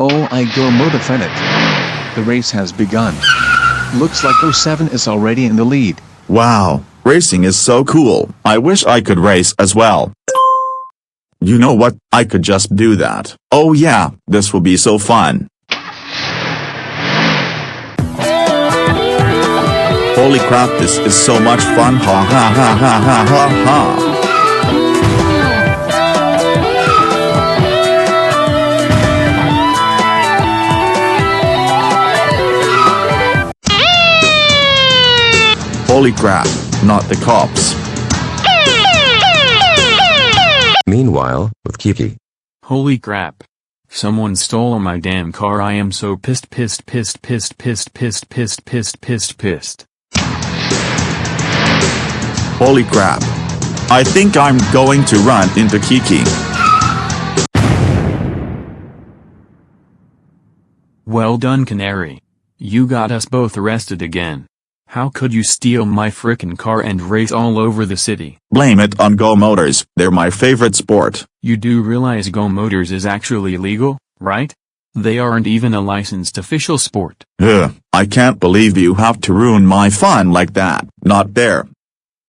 Oh, I go motivated. The race has begun. Looks like O7 is already in the lead. Wow, racing is so cool. I wish I could race as well. You know what, I could just do that. Oh yeah, this will be so fun. Holy crap, this is so much fun, ha ha ha ha ha ha ha. Holy crap, not the cops. Meanwhile, with Kiki. Holy crap. Someone stole my damn car. I am so pissed. Holy crap. I think I'm going to run into Kiki. Well done, Canary. You got us both arrested again. How could you steal my frickin' car and race all over the city? Blame it on Go Motors, they're my favorite sport. You do realize Go Motors is actually illegal, right? They aren't even a licensed official sport. Ugh, I can't believe you have to ruin my fun like that. Not there.